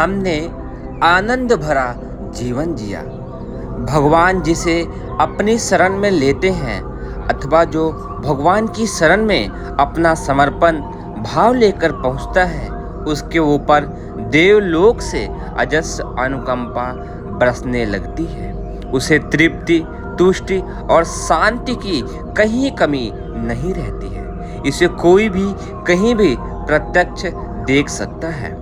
हमने आनंद भरा जीवन जिया। भगवान जिसे अपनी शरण में लेते हैं अथवा जो भगवान की शरण में अपना समर्पण भाव लेकर पहुंचता है, उसके ऊपर देवलोक से अजस्र अनुकंपा बरसने लगती है। उसे तृप्ति, तुष्टि और शांति की कहीं कमी नहीं रहती है। इसे कोई भी कहीं भी प्रत्यक्ष देख सकता है।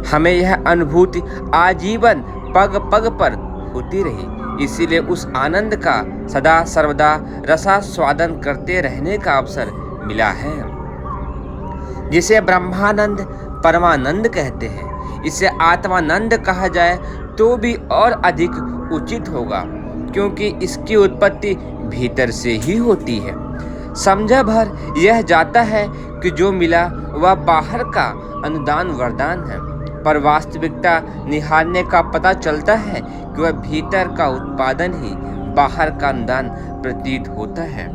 हमें यह अनुभूति आजीवन पग पग पर होती रही, इसीलिए उस आनंद का सदा सर्वदा रसास्वादन करते रहने का अवसर मिला है, जिसे ब्रह्मानंद परमानंद कहते हैं। इसे आत्मानंद कहा जाए तो भी और अधिक उचित होगा, क्योंकि इसकी उत्पत्ति भीतर से ही होती है। समझा भर यह जाता है कि जो मिला वह बाहर का अनुदान वरदान है, पर वास्तविकता निहारने का पता चलता है कि वह भीतर का उत्पादन ही बाहर का अनुदान प्रतीत होता है।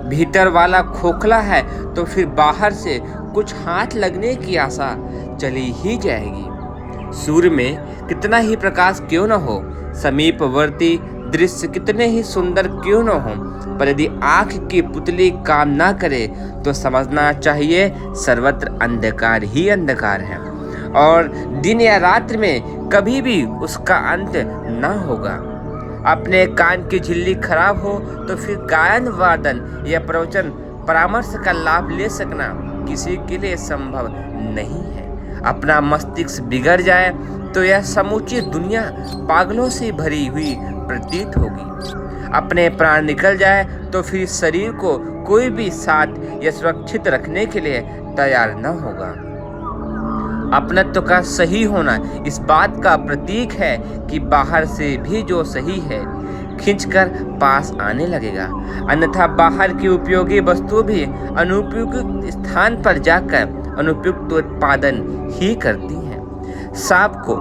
भीतर वाला खोखला है तो फिर बाहर से कुछ हाथ लगने की आशा चली ही जाएगी। सूर्य में कितना ही प्रकाश क्यों न हो, समीपवर्ती दृश्य कितने ही सुंदर क्यों न हो, पर यदि आँख की पुतली काम ना करे तो समझना चाहिए सर्वत्र अंधकार ही अंधकार है और दिन या रात्रि में कभी भी उसका अंत न होगा। अपने कान की झिल्ली खराब हो तो फिर गायन वादन या प्रवचन परामर्श का लाभ ले सकना किसी के लिए संभव नहीं है। अपना मस्तिष्क बिगड़ जाए तो यह समूची दुनिया पागलों से भरी हुई प्रतीत होगी। अपने प्राण निकल जाए तो फिर शरीर को कोई भी साथ या सुरक्षित रखने के लिए तैयार न होगा। अपनत्व का सही होना इस बात का प्रतीक है कि बाहर से भी जो सही है खींचकर पास आने लगेगा, अन्यथा बाहर की उपयोगी वस्तु भी अनुपयुक्त स्थान पर जाकर अनुपयुक्त उत्पादन ही करती हैं। सांप को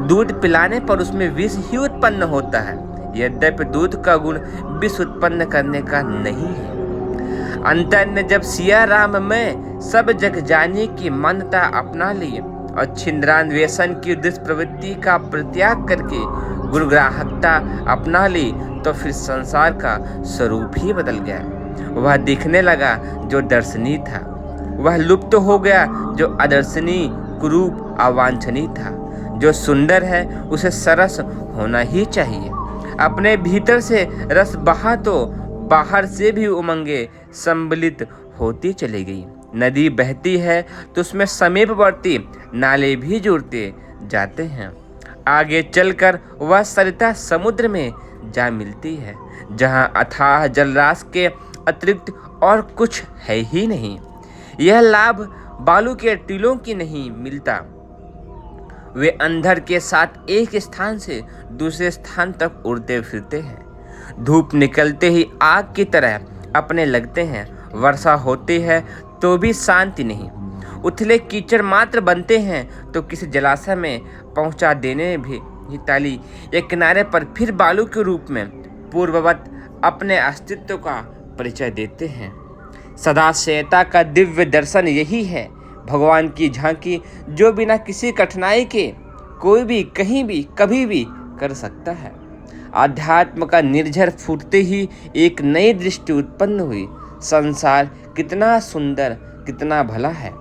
दूध पिलाने पर उसमें विष ही उत्पन्न होता है, यद्यपि दूध का गुण विष उत्पन्न करने का नहीं है। अंतर ने जब सिया राम में सब जग जाने की मान्यता अपना ली और छिंद्रान्वेषण की दुष्प्रवृत्ति का परित्याग करके गुरुग्राहकता अपना ली, तो फिर संसार का स्वरूप ही बदल गया। वह दिखने लगा जो दर्शनीय था, वह लुप्त हो गया जो अदर्शनीय कुरूप अवांछनीय था। जो सुंदर है उसे सरस होना ही चाहिए। अपने भीतर से रस बहा तो बाहर से भी उमंगे सम्मिलित होती चली गई। नदी बहती है तो उसमें समीपवर्ती नाले भी जुड़ते जाते हैं। आगे चलकर वह सरिता समुद्र में जा मिलती है, जहाँ अथाह जलराशि के अतिरिक्त और कुछ है ही नहीं। यह लाभ बालू के टीलों की नहीं मिलता। वे अंधर के साथ एक स्थान से दूसरे स्थान तक उड़ते फिरते हैं। धूप निकलते ही आग की तरह अपने लगते हैं। वर्षा होती है तो भी शांति नहीं। उथले कीचड़ मात्र बनते हैं तो किसी जलाशय में पहुंचा देने भी ताली या किनारे पर फिर बालू के रूप में पूर्ववत अपने अस्तित्व का परिचय देते हैं। सदाशयता का दिव्य दर्शन यही है, भगवान की झांकी जो बिना किसी कठिनाई के कोई भी कहीं भी कभी भी कर सकता है। आध्यात्म का निर्झर फूटते ही एक नई दृष्टि उत्पन्न हुई। संसार कितना सुंदर, कितना भला है,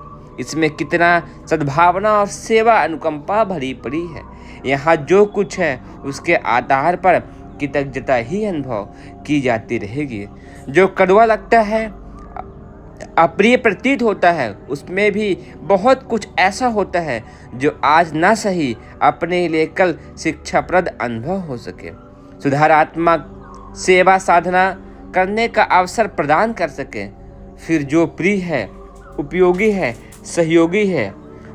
इसमें कितना सद्भावना और सेवा अनुकंपा भरी पड़ी है। यहाँ जो कुछ है उसके आधार पर कृतज्ञता ही अनुभव की जाती रहेगी। जो कड़वा लगता है, अप्रिय प्रतीत होता है, उसमें भी बहुत कुछ ऐसा होता है जो आज ना सही अपने लिए कल शिक्षाप्रद अनुभव हो सके, सुधारात्मक सेवा साधना करने का अवसर प्रदान कर सके। फिर जो प्रिय है, उपयोगी है, सहयोगी है,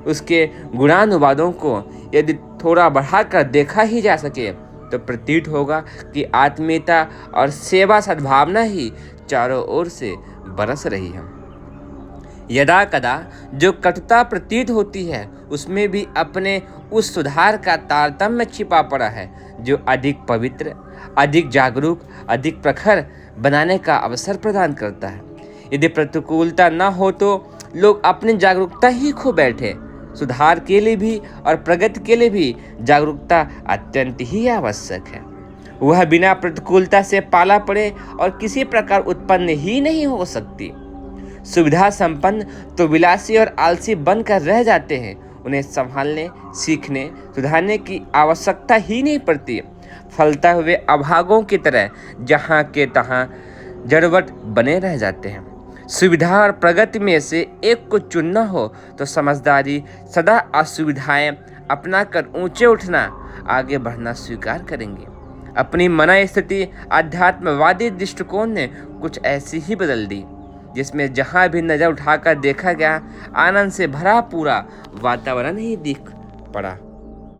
उसके गुणानुवादों को यदि थोड़ा बढ़ाकर देखा ही जा सके तो प्रतीत होगा कि आत्मीयता और सेवा सद्भावना ही चारों ओर से बरस रही है। यदा कदा जो कटुता प्रतीत होती है उसमें भी अपने उस सुधार का तारतम्य छिपा पड़ा है जो अधिक पवित्र, अधिक जागरूक, अधिक प्रखर बनाने का अवसर प्रदान करता है। यदि प्रतिकूलता न हो तो लोग अपनी जागरूकता ही खो बैठे, सुधार के लिए भी और प्रगति के लिए भी जागरूकता अत्यंत ही आवश्यक है। वह बिना प्रतिकूलता से पाला पड़े और किसी प्रकार उत्पन्न ही नहीं हो सकती। सुविधा संपन्न तो विलासी और आलसी बनकर रह जाते हैं। उन्हें संभालने, सीखने, सुधारने की आवश्यकता ही नहीं पड़ती। फलता हुए अभागों की तरह जहाँ के तहाँ जड़वट बने रह जाते हैं। सुविधा और प्रगति में से एक को चुनना हो तो समझदारी सदा असुविधाएं अपनाकर ऊंचे उठना, आगे बढ़ना स्वीकार करेंगे। अपनी मन स्थिति आध्यात्मवादी दृष्टिकोण ने कुछ ऐसी ही बदल दी, जिसमें जहां भी नजर उठाकर देखा गया, आनंद से भरा पूरा वातावरण ही दिख पड़ा।